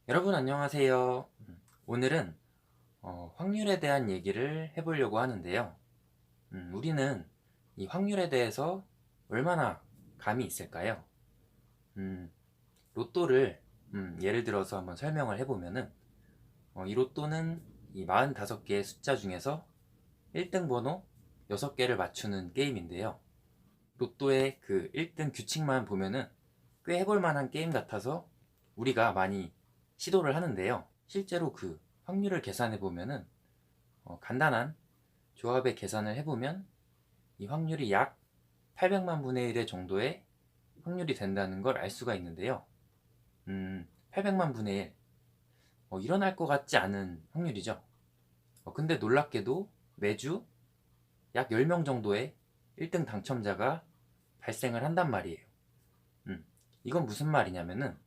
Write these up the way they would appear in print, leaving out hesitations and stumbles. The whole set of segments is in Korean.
여러분 안녕하세요. 오늘은 확률에 대한 얘기를 해보려고 하는데요. 우리는 이 확률에 대해서 얼마나 감이 있을까요? 음, 로또를 예를 들어서 한번 설명을 해보면은 이 로또는 이 45개의 숫자 중에서 1등 번호 6개를 맞추는 게임인데요. 로또의 그 1등 규칙만 보면은 꽤 해볼 만한 게임 같아서 우리가 많이 시도를 하는데요. 실제로 그 확률을 계산해 보면은 간단한 조합의 계산을 해보면 이 확률이 약 800만 분의 1의 정도의 확률이 된다는 걸 알 수가 있는데요. 800만 분의 1. 일어날 것 같지 않은 확률이죠. 근데 놀랍게도 매주 약 10명 정도의 1등 당첨자가 발생을 한단 말이에요. 음, 이건 무슨 말이냐면은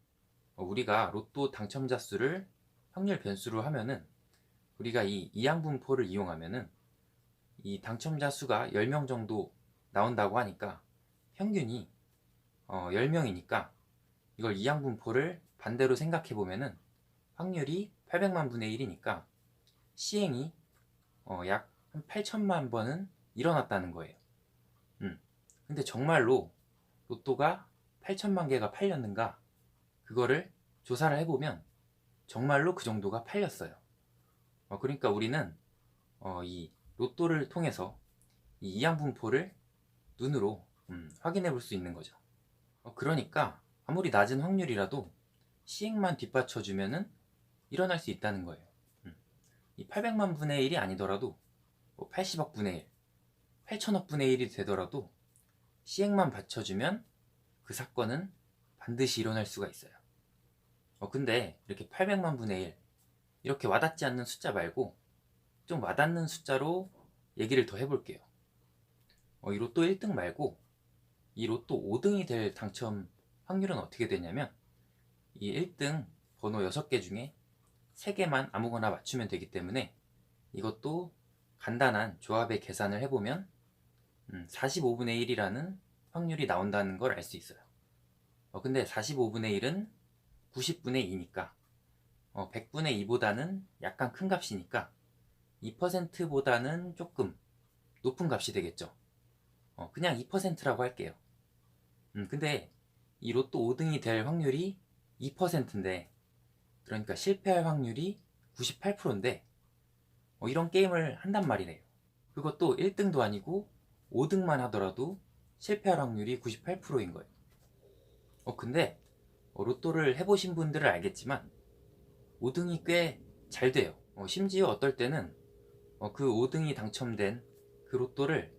우리가 로또 당첨자 수를 확률 변수로 하면은 우리가 이 이항분포를 이용하면은 이 당첨자 수가 10명 정도 나온다고 하니까 평균이 10명이니까 이걸 이항분포를 반대로 생각해 보면은 확률이 800만 분의 1이니까 시행이 약 8천만 번은 일어났다는 거예요. 근데 정말로 로또가 8천만 개가 팔렸는가? 그거를 조사를 해보면 정말로 그 정도가 팔렸어요. 그러니까 우리는 이 로또를 통해서 이 이항분포를 눈으로 확인해 볼 수 있는 거죠. 그러니까 아무리 낮은 확률이라도 시행만 뒷받쳐주면은 일어날 수 있다는 거예요. 이 800만 분의 1이 아니더라도 80억 분의 1, 8천억 분의 1이 되더라도 시행만 받쳐주면 그 사건은 반드시 일어날 수가 있어요. 근데 이렇게 800만 분의 1 이렇게 와닿지 않는 숫자 말고 좀 와닿는 숫자로 얘기를 더 해볼게요. 이 로또 1등 말고 이 로또 5등이 될 당첨 확률은 어떻게 되냐면 이 1등 번호 6개 중에 3개만 아무거나 맞추면 되기 때문에 이것도 간단한 조합의 계산을 해보면 45분의 1이라는 확률이 나온다는 걸 알 수 있어요. 근데 45분의 1은 90분의 2니까 100분의 2보다는 약간 큰 값이니까 2%보다는 조금 높은 값이 되겠죠. 그냥 2%라고 할게요. 근데 이 로또 5등이 될 확률이 2%인데 그러니까 실패할 확률이 98%인데 이런 게임을 한단 말이래요. 그것도 1등도 아니고 5등만 하더라도 실패할 확률이 98%인 거예요. 근데 로또를 해보신 분들은 알겠지만 5등이 꽤 잘 돼요. 심지어 어떨 때는 그 5등이 당첨된 그 로또를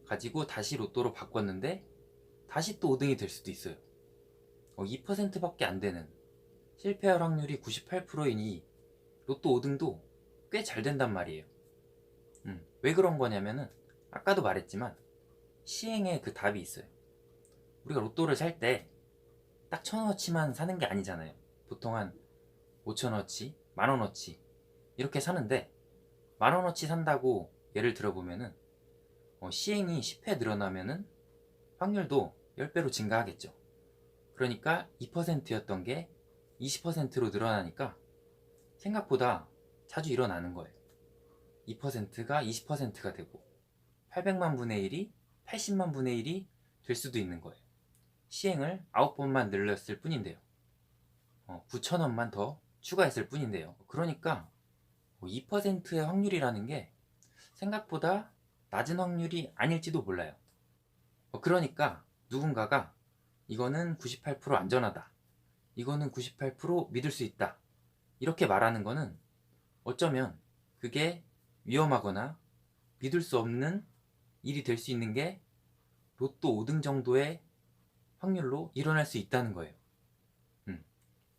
가지고 다시 로또로 바꿨는데 다시 또 5등이 될 수도 있어요. 2%밖에 안 되는 실패할 확률이 98%이니 로또 5등도 꽤 잘 된단 말이에요. 왜 그런 거냐면은 아까도 말했지만 시행에 그 답이 있어요. 우리가 로또를 살 때 딱 1,000원어치만 사는 게 아니잖아요. 보통 한 5,000원어치, 만원어치 이렇게 사는데 만원어치 산다고 예를 들어보면은 시행이 10회 늘어나면은 확률도 10배로 증가하겠죠. 그러니까 2%였던 게 20%로 늘어나니까 생각보다 자주 일어나는 거예요. 2%가 20%가 되고 800만 분의 1이 80만 분의 1이 될 수도 있는 거예요. 시행을 9번만 늘렸을 뿐인데요. 9,000원만 더 추가했을 뿐인데요. 그러니까 2%의 확률이라는 게 생각보다 낮은 확률이 아닐지도 몰라요. 그러니까 누군가가 이거는 98% 안전하다. 이거는 98% 믿을 수 있다. 이렇게 말하는 거는 어쩌면 그게 위험하거나 믿을 수 없는 일이 될 수 있는 게 로또 5등 정도의 확률로 일어날 수 있다는 거예요.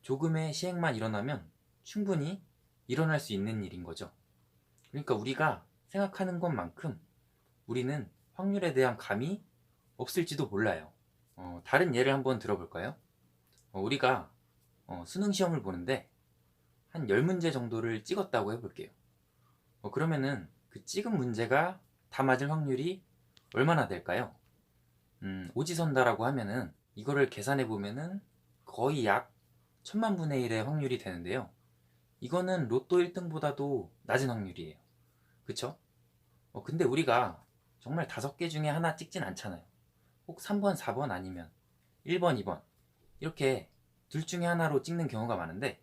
조금의 시행만 일어나면 충분히 일어날 수 있는 일인 거죠. 그러니까 우리가 생각하는 것만큼 우리는 확률에 대한 감이 없을지도 몰라요. 다른 예를 한번 들어볼까요? 우리가 수능 시험을 보는데 한 10문제 정도를 찍었다고 해볼게요. 그러면은 그 찍은 문제가 다 맞을 확률이 얼마나 될까요? 오지선다라고 하면은 이거를 계산해 보면은 거의 약 1000만 분의 1의 확률이 되는데요. 이거는 로또 1등보다도 낮은 확률이에요. 그쵸? 근데 우리가 정말 5개 중에 하나 찍진 않잖아요. 꼭 3번, 4번 아니면 1번, 2번 이렇게 둘 중에 하나로 찍는 경우가 많은데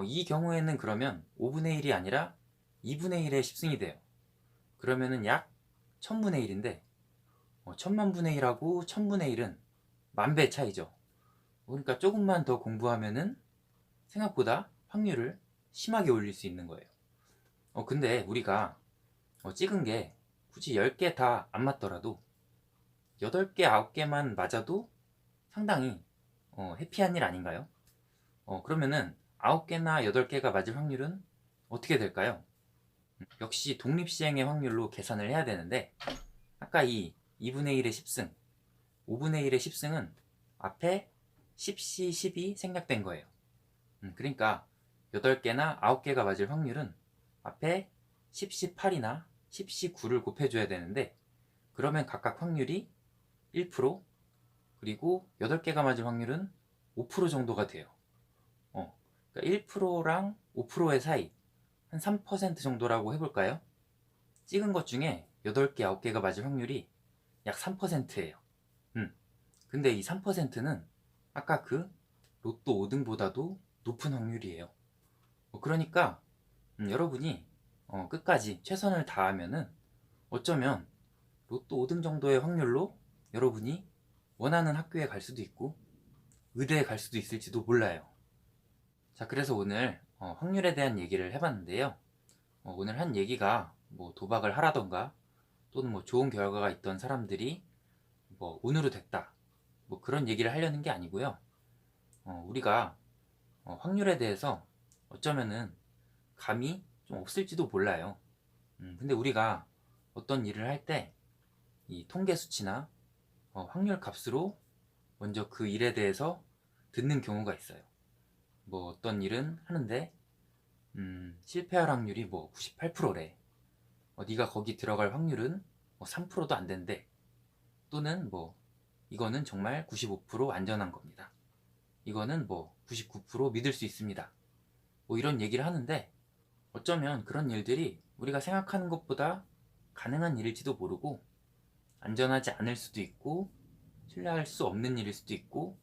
이 경우에는 그러면 5분의 1이 아니라 2분의 1의 10승이 돼요. 그러면은 약 1000분의 1인데 1000만분의 1하고 1000분의 1은 만 배 차이죠. 그러니까 조금만 더 공부하면은 생각보다 확률을 심하게 올릴 수 있는 거예요. 근데 우리가 찍은 게 굳이 10개 다 안 맞더라도 8개, 9개만 맞아도 상당히 해피한 일 아닌가요? 그러면은 9개나 8개가 맞을 확률은 어떻게 될까요? 역시 독립시행의 확률로 계산을 해야 되는데 아까 이 2분의 1의 10승, 5분의 1의 10승은 앞에 10시, 10이 생략된 거예요. 그러니까 8개나 9개가 맞을 확률은 앞에 10시 8이나 10시 9를 곱해줘야 되는데 그러면 각각 확률이 1%, 그리고 8개가 맞을 확률은 5% 정도가 돼요. 그러니까 1%랑 5%의 사이, 한 3% 정도라고 해볼까요? 찍은 것 중에 8개, 9개가 맞을 확률이 약 3%예요. 근데 이 3%는 아까 그 로또 5등보다도 높은 확률이에요. 그러니까 여러분이 끝까지 최선을 다하면은 어쩌면 로또 5등 정도의 확률로 여러분이 원하는 학교에 갈 수도 있고 의대에 갈 수도 있을지도 몰라요. 자, 그래서 오늘 확률에 대한 얘기를 해봤는데요. 오늘 한 얘기가 뭐 도박을 하라던가 또는 뭐 좋은 결과가 있던 사람들이 뭐 운으로 됐다, 뭐 그런 얘기를 하려는 게 아니고요. 우리가 확률에 대해서 어쩌면은 감이 좀 없을지도 몰라요. 근데 우리가 어떤 일을 할 때 이 통계 수치나 확률 값으로 먼저 그 일에 대해서 듣는 경우가 있어요. 뭐 어떤 일은 하는데 실패할 확률이 뭐 98%래. 네가 거기 들어갈 확률은 뭐 3%도 안 된대. 또는 뭐 이거는 정말 95% 안전한 겁니다. 이거는 뭐 99% 믿을 수 있습니다. 뭐 이런 얘기를 하는데 어쩌면 그런 일들이 우리가 생각하는 것보다 가능한 일일지도 모르고 안전하지 않을 수도 있고 신뢰할 수 없는 일일 수도 있고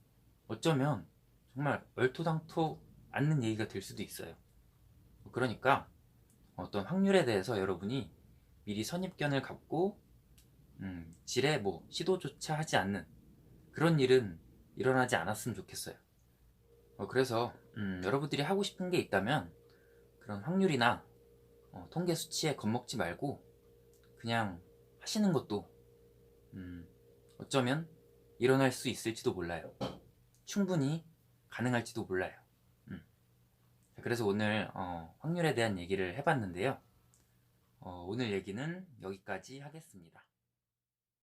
어쩌면 정말 얼토당토 않는 얘기가 될 수도 있어요. 그러니까 어떤 확률에 대해서 여러분이 미리 선입견을 갖고 지레 뭐 시도조차 하지 않는 그런 일은 일어나지 않았으면 좋겠어요. 그래서 여러분들이 하고 싶은 게 있다면 그런 확률이나 통계 수치에 겁먹지 말고 그냥 하시는 것도 어쩌면 일어날 수 있을지도 몰라요. 충분히 가능할지도 몰라요. 그래서 오늘 확률에 대한 얘기를 해봤는데요. 오늘 얘기는 여기까지 하겠습니다.